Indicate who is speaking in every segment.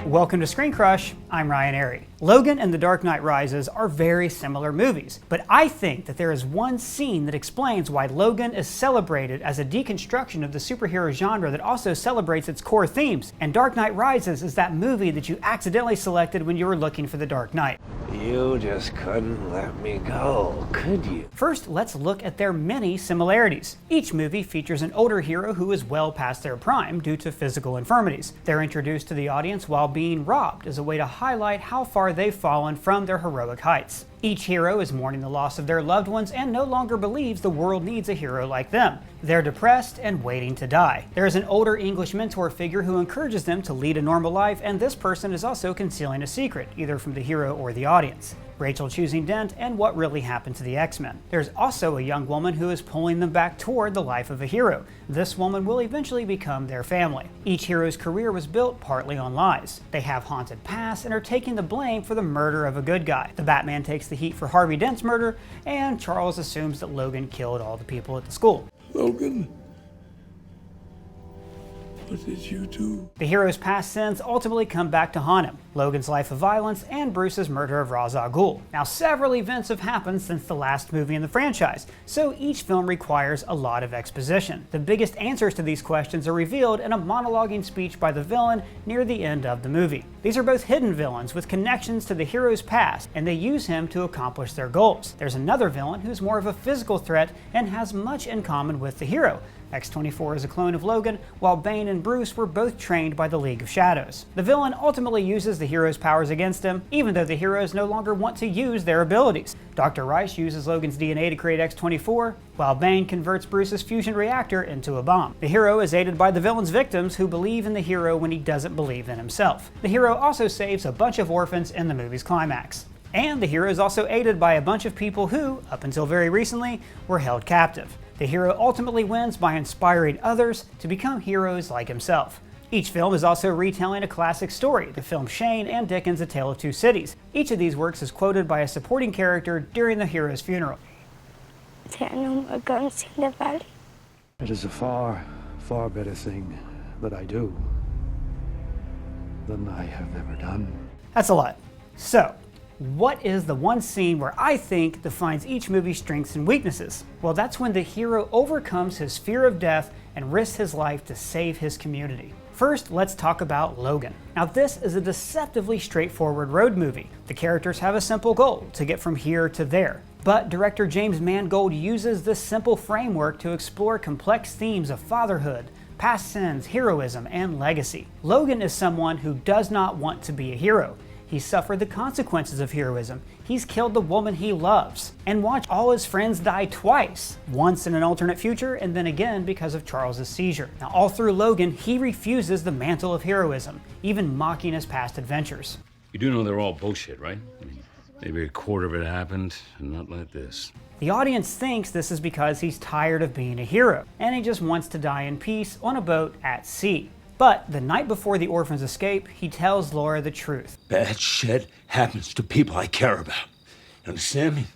Speaker 1: Welcome to ScreenCrush, I'm Ryan Airy. Logan and The Dark Knight Rises are very similar movies, but I think that there is one scene that explains why Logan is celebrated as a deconstruction of the superhero genre that also celebrates its core themes, and Dark Knight Rises is that movie that you accidentally selected when you were looking for The Dark Knight.
Speaker 2: You just couldn't let me go, could you?
Speaker 1: First, let's look at their many similarities. Each movie features an older hero who is well past their prime due to physical infirmities. They're introduced to the audience while being robbed as a way to highlight how far they've fallen from their heroic heights. Each hero is mourning the loss of their loved ones and no longer believes the world needs a hero like them. They're depressed and waiting to die. There is an older English mentor figure who encourages them to lead a normal life, and this person is also concealing a secret, either from the hero or the audience. Rachel choosing Dent and what really happened to the X-Men. There's also a young woman who is pulling them back toward the life of a hero. This woman will eventually become their family. Each hero's career was built partly on lies. They have haunted pasts and are taking the blame for the murder of a good guy. The Batman takes the heat for Harvey Dent's murder, and Charles assumes that Logan killed all the people at the school.
Speaker 3: Logan, what did you do?
Speaker 1: The hero's past sins ultimately come back to haunt him. Logan's life of violence and Bruce's murder of Ra's al Ghul. Now, several events have happened since the last movie in the franchise, so each film requires a lot of exposition. The biggest answers to these questions are revealed in a monologuing speech by the villain near the end of the movie. These are both hidden villains with connections to the hero's past, and they use him to accomplish their goals. There's another villain who's more of a physical threat and has much in common with the hero. X-24 is a clone of Logan, while Bane and Bruce were both trained by the League of Shadows. The villain ultimately uses the hero's powers against him, even though the heroes no longer want to use their abilities. Dr. Rice uses Logan's DNA to create X-24, while Bane converts Bruce's fusion reactor into a bomb. The hero is aided by the villain's victims who believe in the hero when he doesn't believe in himself. The hero also saves a bunch of orphans in the movie's climax. And the hero is also aided by a bunch of people who, up until very recently, were held captive. The hero ultimately wins by inspiring others to become heroes like himself. Each film is also retelling a classic story, the film Shane and Dickens' A Tale of Two Cities. Each of these works is quoted by a supporting character during the hero's funeral.
Speaker 4: There are no more guns in the valley.
Speaker 5: It is a far, far better thing that I do than I have ever done.
Speaker 1: That's a lot. So, what is the one scene where I think defines each movie's strengths and weaknesses? Well, that's when the hero overcomes his fear of death and risks his life to save his community. First, let's talk about Logan. Now, this is a deceptively straightforward road movie. The characters have a simple goal, to get from here to there. But director James Mangold uses this simple framework to explore complex themes of fatherhood, past sins, heroism, and legacy. Logan is someone who does not want to be a hero. He suffered the consequences of heroism. He's killed the woman he loves and watched all his friends die twice, once in an alternate future and then again because of Charles's seizure. Now, all through Logan, he refuses the mantle of heroism, even mocking his past adventures.
Speaker 6: You do know they're all bullshit, right? I mean, maybe a quarter of it happened, and not like this.
Speaker 1: The audience thinks this is because he's tired of being a hero, and he just wants to die in peace on a boat at sea. But the night before the orphans escape, he tells Laura the truth.
Speaker 3: Bad shit happens to people I care about. You understand me?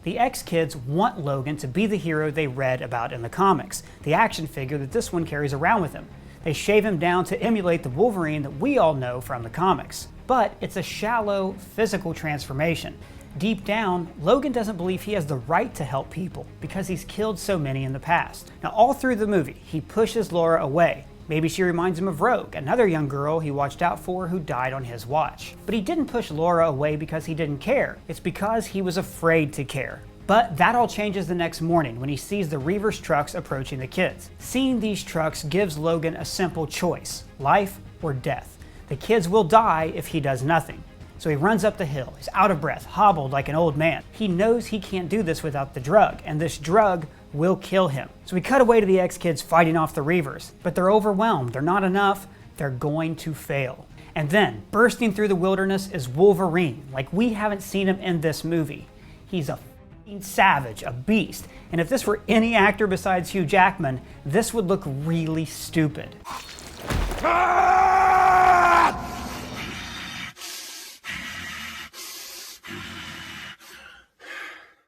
Speaker 1: The X-Kids want Logan to be the hero they read about in the comics, the action figure that this one carries around with him. They shave him down to emulate the Wolverine that we all know from the comics. But it's a shallow, physical transformation. Deep down, Logan doesn't believe he has the right to help people because he's killed so many in the past. Now, all through the movie, he pushes Laura away. Maybe she reminds him of Rogue, another young girl he watched out for who died on his watch. But he didn't push Laura away because he didn't care. It's because he was afraid to care. But that all changes the next morning when he sees the Reavers trucks approaching the kids. Seeing these trucks gives Logan a simple choice: life or death. The kids will die if he does nothing. So he runs up the hill. He's out of breath, hobbled like an old man. He knows he can't do this without the drug, and this drug will kill him. So we cut away to the X-Kids fighting off the Reavers, but they're overwhelmed. They're not enough. They're going to fail. And then, bursting through the wilderness is Wolverine, like we haven't seen him in this movie. He's a f***ing savage, a beast. And if this were any actor besides Hugh Jackman, this would look really stupid.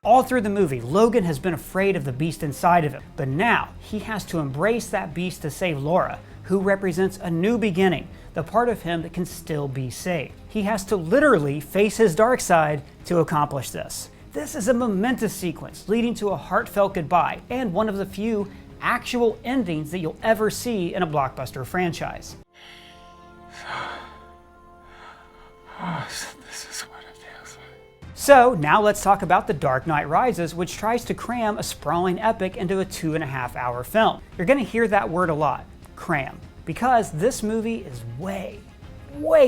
Speaker 1: All through the movie, Logan has been afraid of the beast inside of him, but now he has to embrace that beast to save Laura, who represents a new beginning, the part of him that can still be saved. He has to literally face his dark side to accomplish this. This is a momentous sequence leading to a heartfelt goodbye and one of the few actual endings that you'll ever see in a blockbuster franchise.
Speaker 2: This is what it feels like.
Speaker 1: So now let's talk about The Dark Knight Rises, which tries to cram a sprawling epic into a 2.5-hour film. You're gonna hear that word a lot, cram, because this movie is way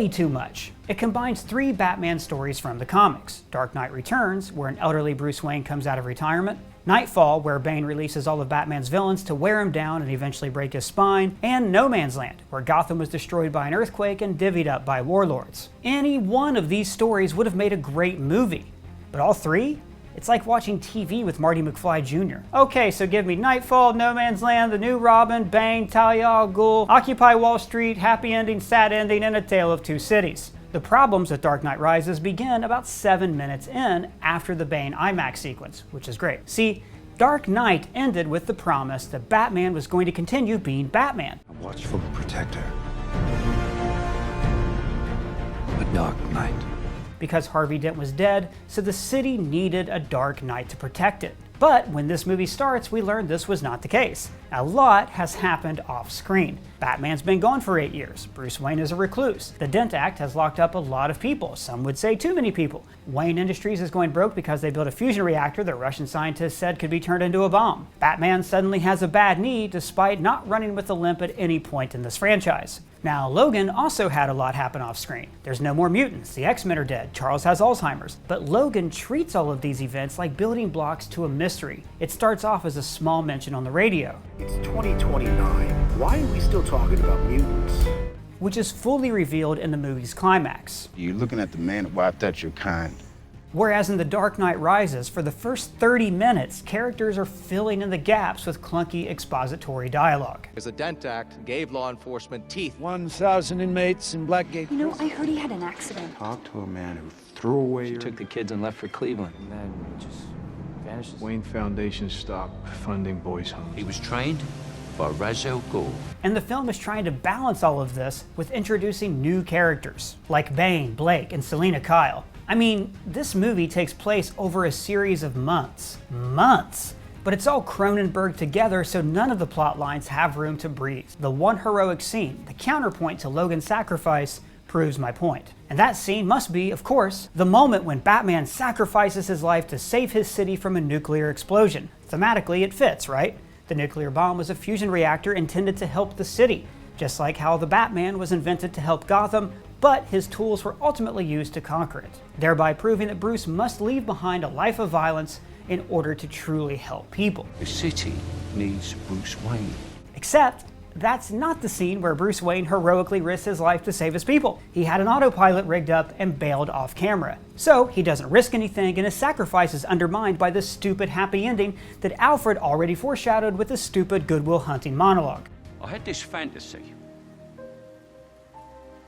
Speaker 1: too much. It combines 3 Batman stories from the comics. Dark Knight Returns, where an elderly Bruce Wayne comes out of retirement, Nightfall, where Bane releases all of Batman's villains to wear him down and eventually break his spine, and No Man's Land, where Gotham was destroyed by an earthquake and divvied up by warlords. Any one of these stories would have made a great movie, but all 3? It's like watching TV with Marty McFly Jr. Okay, so give me Nightfall, No Man's Land, The New Robin, Bane, Talia al Ghul, Occupy Wall Street, Happy Ending, Sad Ending, and A Tale of Two Cities. The problems with Dark Knight Rises begin about 7 minutes in after the Bane IMAX sequence, which is great. See, Dark Knight ended with the promise that Batman was going to continue being Batman.
Speaker 2: A watchful protector. A dark knight.
Speaker 1: Because Harvey Dent was dead, so the city needed a Dark Knight to protect it. But when this movie starts, we learn this was not the case. A lot has happened off screen. Batman's been gone for 8 years. Bruce Wayne is a recluse. The Dent Act has locked up a lot of people. Some would say too many people. Wayne Industries is going broke because they built a fusion reactor that Russian scientists said could be turned into a bomb. Batman suddenly has a bad knee despite not running with a limp at any point in this franchise. Now, Logan also had a lot happen off screen. There's no more mutants, the X-Men are dead, Charles has Alzheimer's. But Logan treats all of these events like building blocks to a mystery. It starts off as a small mention on the radio.
Speaker 7: It's 2029. Why are we still talking about mutants?
Speaker 1: Which is fully revealed in the movie's climax.
Speaker 8: You're looking at the man who wiped out your kind.
Speaker 1: Whereas in The Dark Knight Rises, for the first 30 minutes, characters are filling in the gaps with clunky expository dialogue.
Speaker 9: The Dent Act gave law enforcement teeth.
Speaker 5: 1,000 inmates in Blackgate.
Speaker 10: You know, I heard he had an accident.
Speaker 8: Talk to a man who threw away your...
Speaker 11: Took the kids and left for Cleveland. And then just vanishes.
Speaker 5: Wayne Foundation stopped funding boys' homes.
Speaker 3: He was trained by Ra's al Ghul.
Speaker 1: And the film is trying to balance all of this with introducing new characters, like Bane, Blake, and Selina Kyle. I mean, this movie takes place over a series of months. But it's all Cronenberg together, so none of the plot lines have room to breathe. The one heroic scene, the counterpoint to Logan's sacrifice, proves my point. And that scene must be, of course, the moment when Batman sacrifices his life to save his city from a nuclear explosion. Thematically, it fits, right? The nuclear bomb was a fusion reactor intended to help the city, just like how the Batman was invented to help Gotham, but his tools were ultimately used to conquer it, thereby proving that Bruce must leave behind a life of violence in order to truly help people.
Speaker 3: The city needs Bruce Wayne.
Speaker 1: Except, that's not the scene where Bruce Wayne heroically risks his life to save his people. He had an autopilot rigged up and bailed off camera. So he doesn't risk anything and his sacrifice is undermined by this stupid happy ending that Alfred already foreshadowed with his stupid Good Will Hunting monologue.
Speaker 3: I had this fantasy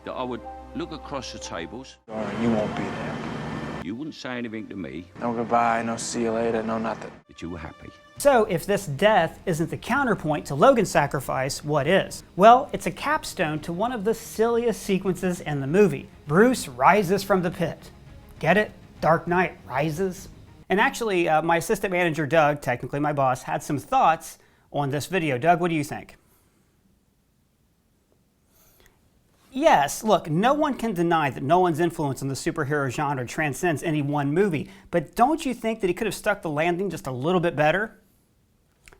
Speaker 3: that I would look across the tables.
Speaker 11: You won't be there.
Speaker 3: You wouldn't say anything to me.
Speaker 11: No goodbye, no see you later, no nothing.
Speaker 3: That you were happy.
Speaker 1: So if this death isn't the counterpoint to Logan's sacrifice, what is? Well, it's a capstone to one of the silliest sequences in the movie. Bruce rises from the pit. Get it? Dark Knight Rises? And actually, my assistant manager, Doug, technically my boss, had some thoughts on this video. Doug, what do you think? Yes, look, no one can deny that Nolan's influence on the superhero genre transcends any one movie, but don't you think that he could have stuck the landing just a little bit better?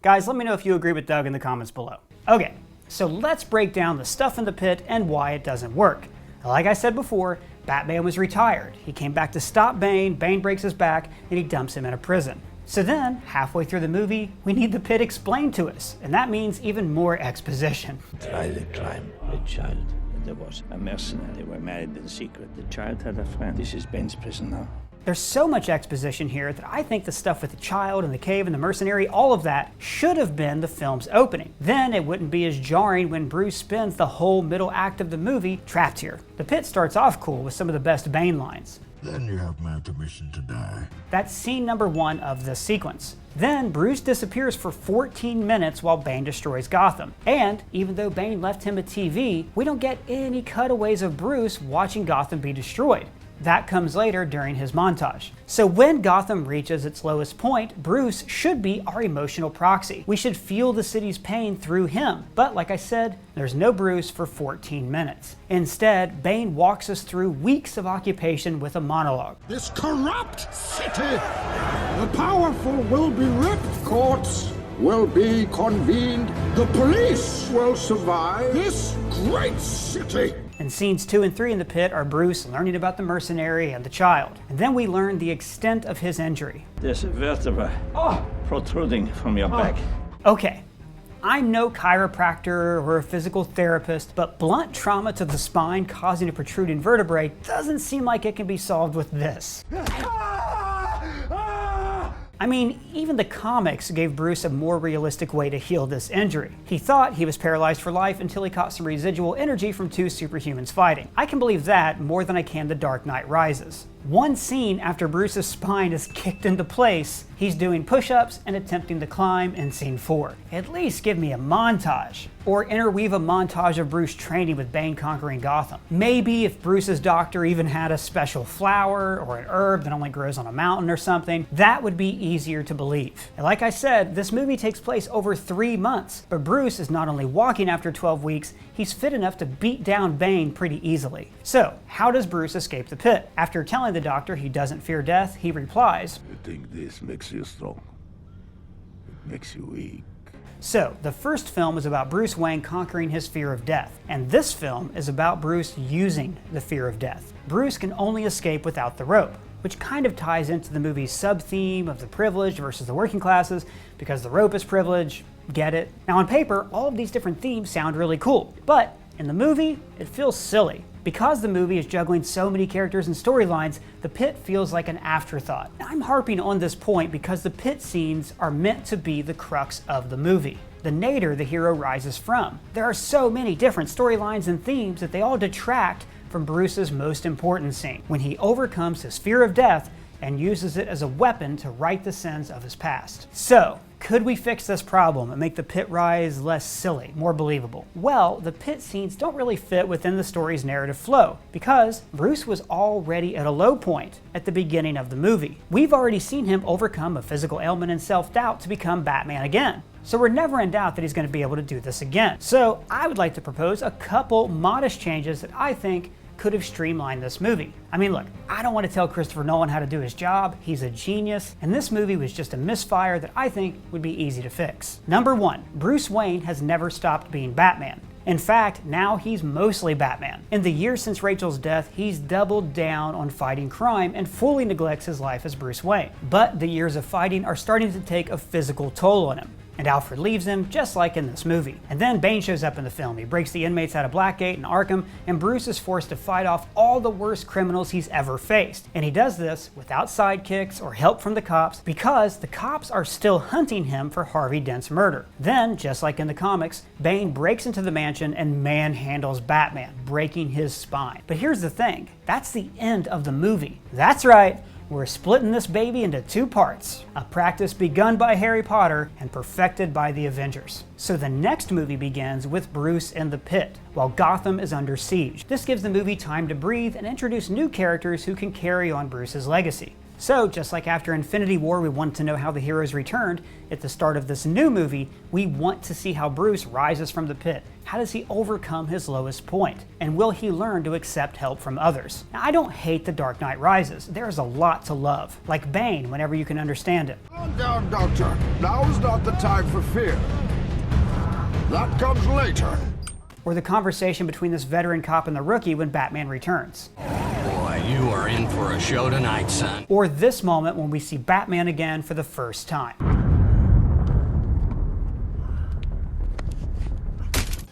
Speaker 1: Guys, let me know if you agree with Doug in the comments below. Okay, so let's break down the stuff in the pit and why it doesn't work. Like I said before, Batman was retired. He came back to stop Bane, Bane breaks his back, and he dumps him in a prison. So then, halfway through the movie, we need the pit explained to us, and that means even more exposition.
Speaker 12: Try the crime, the child. There was a mercenary. They were married in secret. The child had a friend. This is Bane's prison now.
Speaker 1: There's so much exposition here that I think the stuff with the child and the cave and the mercenary, all of that should have been the film's opening. Then it wouldn't be as jarring when Bruce spends the whole middle act of the movie trapped here. The pit starts off cool with some of the best Bane lines.
Speaker 3: Then you have my permission to die.
Speaker 1: That's scene number 1 of this sequence. Then Bruce disappears for 14 minutes while Bane destroys Gotham. And even though Bane left him a TV, we don't get any cutaways of Bruce watching Gotham be destroyed. That comes later during his montage. So when Gotham reaches its lowest point, Bruce should be our emotional proxy. We should feel the city's pain through him. But like I said, there's no Bruce for 14 minutes. Instead, Bane walks us through weeks of occupation with a monologue.
Speaker 10: This corrupt city, the powerful will be ripped, courts will be convened, the police will survive this great city.
Speaker 1: And scenes 2 and 3 in the pit are Bruce learning about the mercenary and the child. And then we learn the extent of his injury.
Speaker 12: There's a vertebra protruding from your back.
Speaker 1: Okay, I'm no chiropractor or a physical therapist, but blunt trauma to the spine causing a protruding vertebrae doesn't seem like it can be solved with this. I mean, even the comics gave Bruce a more realistic way to heal this injury. He thought he was paralyzed for life until he caught some residual energy from 2 superhumans fighting. I can believe that more than I can The Dark Knight Rises. One scene after Bruce's spine is kicked into place, he's doing push-ups and attempting to climb in scene 4. At least give me a montage. Or interweave a montage of Bruce training with Bane conquering Gotham. Maybe if Bruce's doctor even had a special flower or an herb that only grows on a mountain or something, that would be easier to believe. And like I said, this movie takes place over 3 months, but Bruce is not only walking after 12 weeks, he's fit enough to beat down Bane pretty easily. So, how does Bruce escape the pit? After telling the doctor he doesn't fear death, he replies,
Speaker 3: You think this makes you strong? It makes you weak.
Speaker 1: So, the first film is about Bruce Wayne conquering his fear of death, and this film is about Bruce using the fear of death. Bruce can only escape without the rope, which kind of ties into the movie's sub-theme of the privileged versus the working classes, because the rope is privilege, get it? Now on paper, all of these different themes sound really cool, but in the movie, it feels silly. Because the movie is juggling so many characters and storylines, the pit feels like an afterthought. I'm harping on this point because the pit scenes are meant to be the crux of the movie, the nadir the hero rises from. There are so many different storylines and themes that they all detract from Bruce's most important scene, when he overcomes his fear of death and uses it as a weapon to right the sins of his past. So, could we fix this problem and make the pit rise less silly, more believable? Well, the pit scenes don't really fit within the story's narrative flow, because Bruce was already at a low point at the beginning of the movie. We've already seen him overcome a physical ailment and self-doubt to become Batman again. So we're never in doubt that he's going to be able to do this again. So I would like to propose a couple modest changes that I think could have streamlined this movie. I mean, look, I don't want to tell Christopher Nolan how to do his job. He's a genius, and this movie was just a misfire that I think would be easy to fix. Number 1, Bruce Wayne has never stopped being Batman. In fact, now he's mostly Batman. In the years since Rachel's death, he's doubled down on fighting crime and fully neglects his life as Bruce Wayne. But the years of fighting are starting to take a physical toll on him, and Alfred leaves him, just like in this movie. And then Bane shows up in the film. He breaks the inmates out of Blackgate and Arkham, and Bruce is forced to fight off all the worst criminals he's ever faced. And he does this without sidekicks or help from the cops, because the cops are still hunting him for Harvey Dent's murder. Then, just like in the comics, Bane breaks into the mansion and manhandles Batman, breaking his spine. But here's the thing, that's the end of the movie. That's right, we're splitting this baby into 2 parts, a practice begun by Harry Potter and perfected by the Avengers. So the next movie begins with Bruce in the pit, while Gotham is under siege. This gives the movie time to breathe and introduce new characters who can carry on Bruce's legacy. So, just like after Infinity War we wanted to know how the heroes returned, at the start of this new movie, we want to see how Bruce rises from the pit. How does he overcome his lowest point? And will he learn to accept help from others? Now, I don't hate The Dark Knight Rises. There's a lot to love. Like Bane, whenever you can understand it.
Speaker 10: Calm down, Doctor. Now's not the time for fear. That comes later.
Speaker 1: Or the conversation between this veteran cop and the rookie when Batman returns.
Speaker 13: Boy, you are in for a show tonight, son.
Speaker 1: Or this moment when we see Batman again for the first time.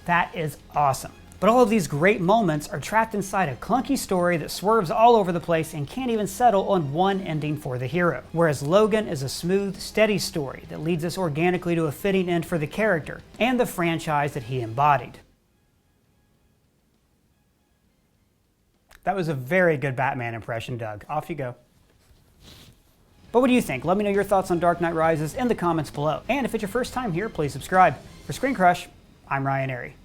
Speaker 1: That is awesome. But all of these great moments are trapped inside a clunky story that swerves all over the place and can't even settle on one ending for the hero. Whereas Logan is a smooth, steady story that leads us organically to a fitting end for the character and the franchise that he embodied. That was a very good Batman impression, Doug. Off you go. But what do you think? Let me know your thoughts on Dark Knight Rises in the comments below. And if it's your first time here, please subscribe. For ScreenCrush, I'm Ryan Airy.